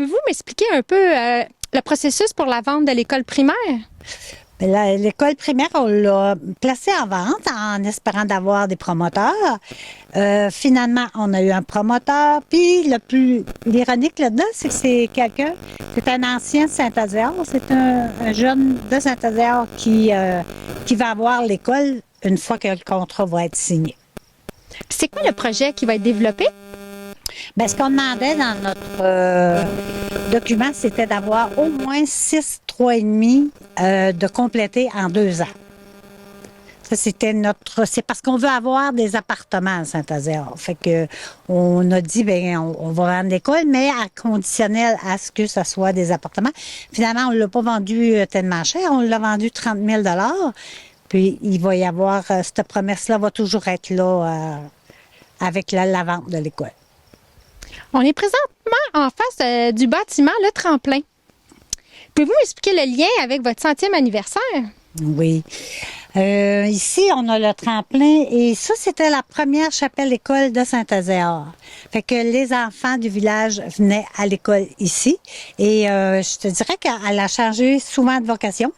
Pouvez-vous m'expliquer un peu le processus pour la vente de l'école primaire? L'école primaire, on l'a placée en vente en espérant d'avoir des promoteurs. Finalement, on a eu un promoteur. Puis l'ironique là-dedans, c'est que c'est un ancien de Saint-Azéar. C'est un jeune de Saint-Azéar qui va avoir l'école une fois que le contrat va être signé. C'est quoi le projet qui va être développé? Bien, ce qu'on demandait dans notre document, c'était d'avoir au moins 6 3,5 de compléter en 2 ans. Ça, c'est parce qu'on veut avoir des appartements à Saint-Azéar. Fait que, on a dit, bien, on va vendre l'école, mais à conditionnel à ce que ce soit des appartements. Finalement, on ne l'a pas vendu tellement cher. On l'a vendu 30 000 $. Puis, il va y avoir, cette promesse-là va toujours être là avec la vente de l'école. On est présentement en face du bâtiment Le Tremplin. Pouvez-vous m'expliquer le lien avec votre 100e anniversaire? Oui. Ici, on a le tremplin et ça, c'était la première chapelle-école de Saint-Azéar. Fait que les enfants du village venaient à l'école ici et je te dirais qu'elle a changé souvent de vocation.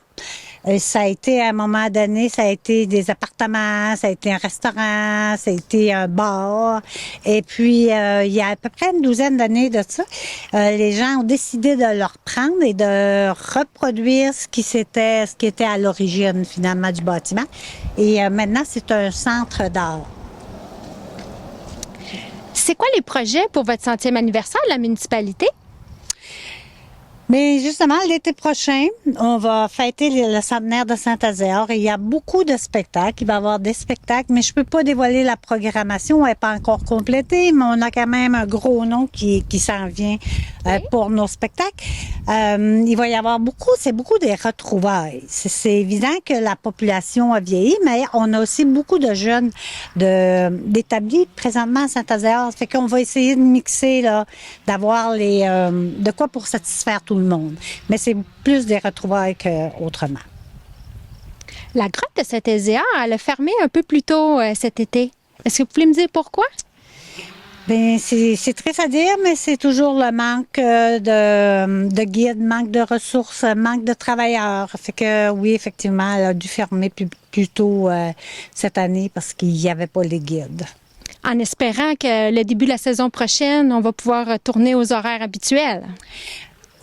Ça a été, à un moment donné, ça a été des appartements, ça a été un restaurant, ça a été un bar. Et puis, il y a à peu près une douzaine d'années de ça, les gens ont décidé de le reprendre et de reproduire ce qui était à l'origine, finalement, du bâtiment. Et maintenant, c'est un centre d'art. C'est quoi les projets pour votre 100e anniversaire de la municipalité? Mais justement, l'été prochain, on va fêter le centenaire de Saint-Azéar et il y a beaucoup de spectacles. Il va y avoir des spectacles, mais je peux pas dévoiler la programmation. Elle n'est pas encore complétée, mais on a quand même un gros nom qui s'en vient pour nos spectacles. Il va y avoir c'est beaucoup des retrouvailles. C'est évident que la population a vieilli, mais on a aussi beaucoup de jeunes d'établis présentement à Saint-Azéar. Ça fait qu'on va essayer de mixer, là, d'avoir de quoi pour satisfaire tout le monde. Mais c'est plus des retrouvailles qu'autrement. La grotte de Saint-Azéar, elle a fermé un peu plus tôt cet été. Est-ce que vous pouvez me dire pourquoi? Bien, c'est triste à dire, mais c'est toujours le manque de guides, manque de ressources, manque de travailleurs. Fait que oui, effectivement, elle a dû fermer plus tôt cette année parce qu'il n'y avait pas les guides. En espérant que le début de la saison prochaine, on va pouvoir retourner aux horaires habituels.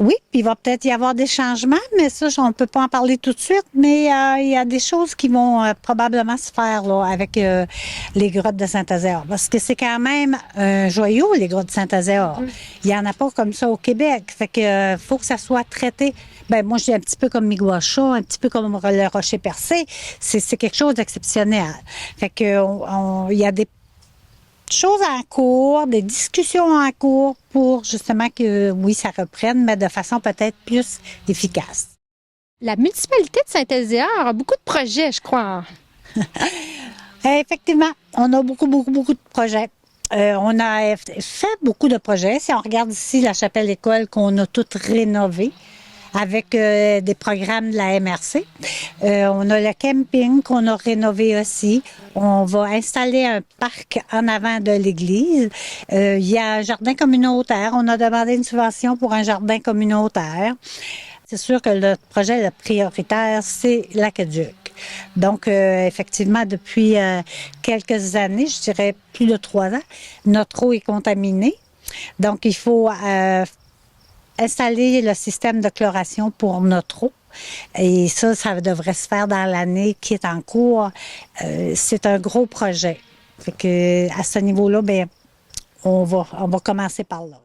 Oui, puis il va peut-être y avoir des changements, mais ça, on ne peut pas en parler tout de suite, mais il y a des choses qui vont probablement se faire là, avec les grottes de Saint-Azéar, parce que c'est quand même un joyau, les grottes de Saint-Azéar. Il n'y en a pas comme ça au Québec, fait que faut que ça soit traité. Ben moi, je dis un petit peu comme Miguacha, un petit peu comme le Rocher Percé, c'est quelque chose d'exceptionnel. Fait que il y a des choses en cours, des discussions en cours pour justement que, oui, ça reprenne, mais de façon peut-être plus efficace. La municipalité de Saint-Azéar a beaucoup de projets, je crois. Effectivement, on a beaucoup de projets. On a fait beaucoup de projets. Si on regarde ici la chapelle-école qu'on a toute rénovée, avec des programmes de la MRC. On a le camping qu'on a rénové aussi. On va installer un parc en avant de l'église. Il y a un jardin communautaire. On a demandé une subvention pour un jardin communautaire. C'est sûr que le projet le prioritaire, c'est l'aqueduc. Donc, effectivement, depuis quelques années, je dirais plus de 3 ans, notre eau est contaminée. Donc, il faut installer le système de chloration pour notre eau. Et ça devrait se faire dans l'année qui est en cours. C'est un gros projet. Fait que, à ce niveau-là, bien, on va commencer par là.